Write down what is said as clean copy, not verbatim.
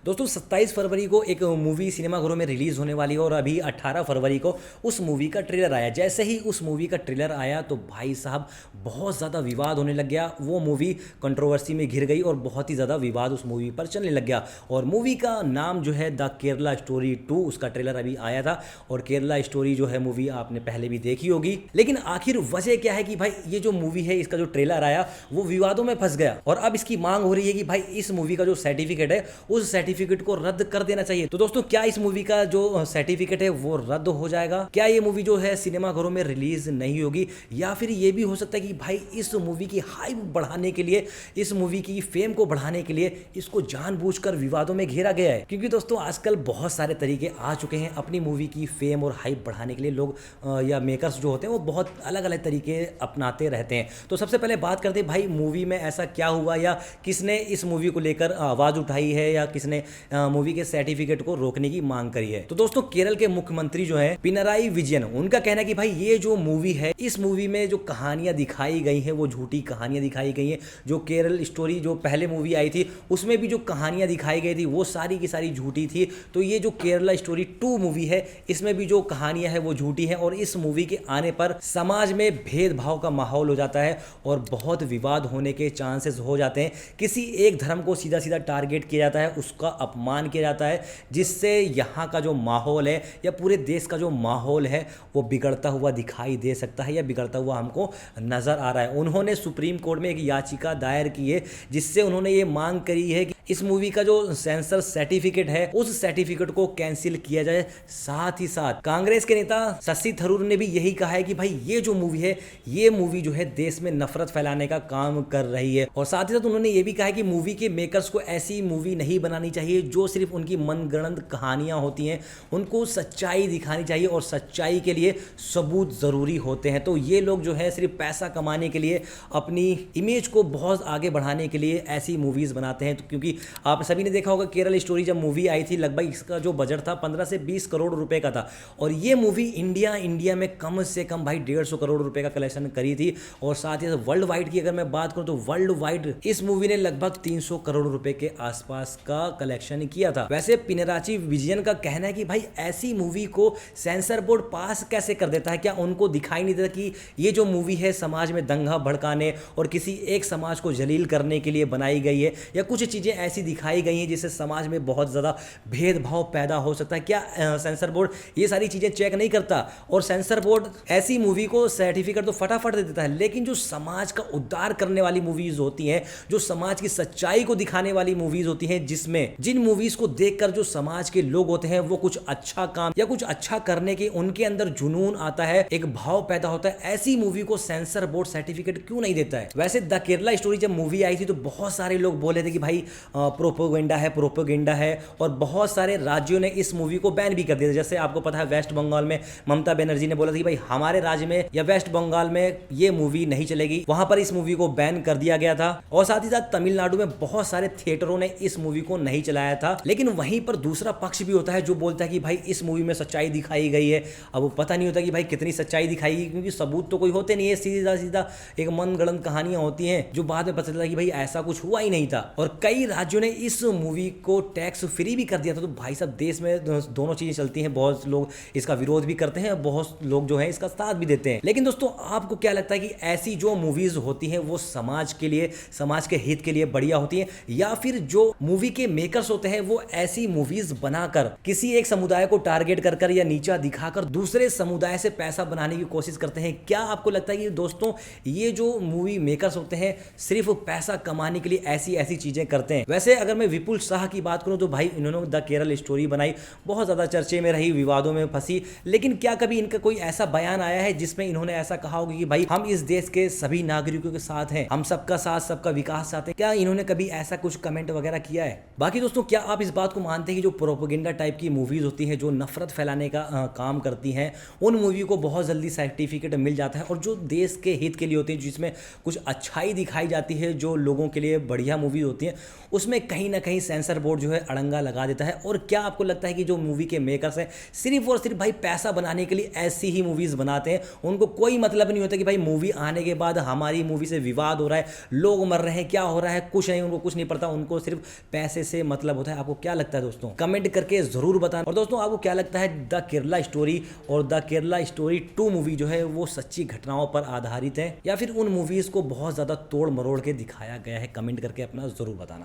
दोस्तों 27 फरवरी को एक मूवी सिनेमाघरों में रिलीज़ होने वाली है और अभी 18 फरवरी को उस मूवी का ट्रेलर आया। जैसे ही उस मूवी का ट्रेलर आया तो भाई साहब बहुत ज़्यादा विवाद होने लग गया। वो मूवी कंट्रोवर्सी में घिर गई और बहुत ही ज़्यादा विवाद उस मूवी पर चलने लग गया। और मूवी का नाम जो है द केरला स्टोरी 2, उसका ट्रेलर अभी आया था। और केरला स्टोरी जो है मूवी आपने पहले भी देखी होगी। लेकिन आखिर वजह क्या है कि भाई ये जो मूवी है, इसका जो ट्रेलर आया वो विवादों में फंस गया और अब इसकी मांग हो रही है कि भाई इस मूवी का जो सर्टिफिकेट है उस सर्टिफिकेट को रद्द कर देना चाहिए। तो दोस्तों क्या इस मूवी का जो सर्टिफिकेट है वो रद्द हो जाएगा? क्या ये मूवी जो है सिनेमाघरों में रिलीज नहीं होगी? या फिर ये भी हो सकता है कि भाई इस मूवी की हाइप बढ़ाने के लिए, इस मूवी की फेम को बढ़ाने के लिए इसको जानबूझकर विवादों में घेरा गया है? क्योंकि दोस्तों आजकल बहुत सारे तरीके आ चुके हैं अपनी मूवी की फेम और हाइप बढ़ाने के लिए। लोग या मेकर्स जो होते हैं वो बहुत अलग अलग तरीके अपनाते रहते हैं। तो सबसे पहले बात करते हैं भाई मूवी में ऐसा क्या हुआ या किसने इस मूवी को लेकर आवाज उठाई है या किसने मूवी के सर्टिफिकेट को रोकने की मांग करी है। तो दोस्तों केरल के मुख्यमंत्री जो हैं पिनराई विजयन, उनका कहना है कि भाई ये जो मूवी है, इस मूवी में जो कहानियां दिखाई गई हैं वो झूठी कहानियां दिखाई गई हैं। जो केरल स्टोरी जो पहले मूवी आई थी उसमें भी जो कहानियां दिखाई गई थी वो सारी की सारी झूठी थी। तो ये जो केरला स्टोरी 2 मूवी है इसमें भी जो कहानियां है वो झूठी है और इस मूवी के आने पर समाज में भेदभाव का माहौल हो जाता है और बहुत विवाद होने के चांसेस हो जाते हैं। किसी एक धर्म को सीधा सीधा टारगेट किया जाता है, उसका अपमान किया जाता है, जिससे यहाँ का जो माहौल है या पूरे देश का जो माहौल है वो बिगड़ता हुआ दिखाई दे सकता है या बिगड़ता हुआ हमको नजर आ रहा है। उन्होंने सुप्रीम कोर्ट में एक याचिका दायर की है जिससे उन्होंने ये मांग करी है कि इस मूवी का जो सेंसर सर्टिफिकेट है उस सर्टिफिकेट को कैंसिल किया जाए। साथ ही साथ कांग्रेस के नेता शशि थरूर ने भी यही कहा है कि भाई ये जो मूवी है, ये मूवी जो है देश में नफरत फैलाने का काम कर रही है। और साथ ही साथ उन्होंने ये भी कहा है कि मूवी के मेकर्स को ऐसी मूवी नहीं बनानी चाहिए जो सिर्फ उनकी मनगढ़ंत कहानियां होती हैं। उनको सच्चाई दिखानी चाहिए और सच्चाई के लिए सबूत जरूरी होते हैं। तो ये लोग जो है सिर्फ पैसा कमाने के लिए, अपनी इमेज को बहुत आगे बढ़ाने के लिए ऐसी मूवीज बनाते हैं। तो क्योंकि आप सभी ने देखा होगा केरल स्टोरी जब मूवी आई थी, लगभग इसका जो बजट था 15 से 20 करोड़ रुपए का था और ये मूवी इंडिया में कम से कम भाई 150 करोड़ रुपए का कलेक्शन करी थी। और साथ ही वर्ल्ड वाइड की अगर मैं बात करूं तो वर्ल्ड वाइड इस मूवी ने लगभग 300 करोड़ रुपए के आसपास का कलेक्शन किया था। वैसे पिनराई विजयन का कहना है कि भाई ऐसी मूवी को सेंसर बोर्ड पास कैसे कर देता है? क्या उनको दिखाई नहीं देता कि ये जो मूवी है समाज में दंगा भड़काने और किसी एक समाज को जलील करने के लिए बनाई गई है, या कुछ चीजें ऐसी दिखाई गई हैं जिससे समाज में बहुत ज्यादा भेदभाव पैदा हो सकता है? क्या सेंसर बोर्ड ये सारी चीजें चेक नहीं करता? और सेंसर बोर्ड ऐसी मूवी को सर्टिफिकेट तो फटाफट दे देता है, लेकिन जो समाज का उद्धार करने वाली मूवीज होती हैं, जो समाज की सच्चाई को दिखाने वाली मूवीज होती हैं, जिन मूवीज को देखकर जो समाज के लोग होते हैं वो कुछ अच्छा काम या कुछ अच्छा करने के उनके अंदर जुनून आता है, एक भाव पैदा होता है, ऐसी मूवी को सेंसर बोर्ड सर्टिफिकेट क्यों नहीं देता है? वैसे द केरला स्टोरी जब मूवी आई थी तो बहुत सारे लोग बोले थे कि भाई प्रोपोगेंडा है और बहुत सारे राज्यों ने इस मूवी को बैन भी कर दिया था। जैसे आपको पता है वेस्ट बंगाल में ममता बनर्जी ने बोला था कि भाई हमारे राज्य में या वेस्ट बंगाल में ये मूवी नहीं चलेगी, वहां पर इस मूवी को बैन कर दिया गया था। और साथ ही साथ तमिलनाडु में बहुत सारे थिएटरों ने इस मूवी को नहीं चलाया था। लेकिन वहीं पर दूसरा पक्ष भी होता है जो बोलता है कि भाई इस मूवी में सच्चाई दिखाई गई है। अब वो पता नहीं होता कि भाई कितनी सच्चाई दिखाई गई, क्योंकि सबूत तो कोई होते नहीं है, सीधा सीधा एक मनगढ़ंत कहानियां होती हैं जो बाद में पता चलता है कि भाई ऐसा कुछ हुआ ही नहीं था। और कई राज्यों ने इस मूवी को टैक्स फ्री भी कर दिया था। तो भाई साहब देश में दोनों चीजें चलती हैं, बहुत लोग इसका विरोध भी करते हैं, बहुत लोग जो है इसका साथ भी देते हैं। लेकिन दोस्तों आपको क्या लगता है कि ऐसी जो मूवीज होती हैं वो समाज के लिए, समाज के हित के लिए बढ़िया होती हैं, या फिर जो मूवी के मेकर्स होते हैं वो ऐसी मूवीज बनाकर किसी एक समुदाय को टारगेट कर या नीचा दिखाकर दूसरे समुदाय से पैसा बनाने की कोशिश करते हैं? क्या आपको लगता है कि दोस्तों ये जो मूवी मेकर्स होते हैं सिर्फ पैसा कमाने के लिए ऐसी ऐसी चीजें करते हैं? वैसे अगर मैं विपुल शाह की बात करूं तो भाई इन्होंने द केरल स्टोरी बनाई, बहुत ज्यादा चर्चे में रही, विवादों में फंसी, लेकिन क्या कभी इनका कोई ऐसा बयान आया है जिसमें इन्होंने ऐसा कहा होगा कि भाई हम इस देश के सभी नागरिकों के साथ हैं, हम सबका साथ सबका विकास चाहते हैं? क्या इन्होंने कभी ऐसा कुछ कमेंट वगैरह किया है? बाकी दोस्तों क्या आप इस बात को मानते हैं कि जो प्रोपेगेंडा टाइप की मूवीज होती है जो नफरत फैलाने का काम करती हैं, उन मूवी को बहुत जल्दी सर्टिफिकेट मिल जाता है, और जो देश के हित के लिए होती है, जिसमें कुछ अच्छाई दिखाई जाती है, जो लोगों के लिए बढ़िया मूवी होती है, उसमें कहीं ना कहीं सेंसर बोर्ड जो है अड़ंगा लगा देता है? और क्या आपको लगता है कि जो मूवी के मेकर्स हैं सिर्फ और सिर्फ भाई पैसा बनाने के लिए ऐसी ही मूवीज बनाते हैं? उनको कोई मतलब नहीं होता कि भाई मूवी आने के बाद हमारी मूवी से विवाद हो रहा है, लोग मर रहे हैं, क्या हो रहा है, कुछ नहीं, उनको कुछ नहीं पड़ता, उनको सिर्फ पैसे से मतलब होता है। आपको क्या लगता है दोस्तों, कमेंट करके जरूर बताना। और दोस्तों आपको क्या लगता है द केरला स्टोरी और द केरला स्टोरी 2 मूवी जो है वो सच्ची घटनाओं पर आधारित है या फिर उन मूवीज को बहुत ज्यादा तोड़ मरोड़ के दिखाया गया है? कमेंट करके अपना जरूर बताना।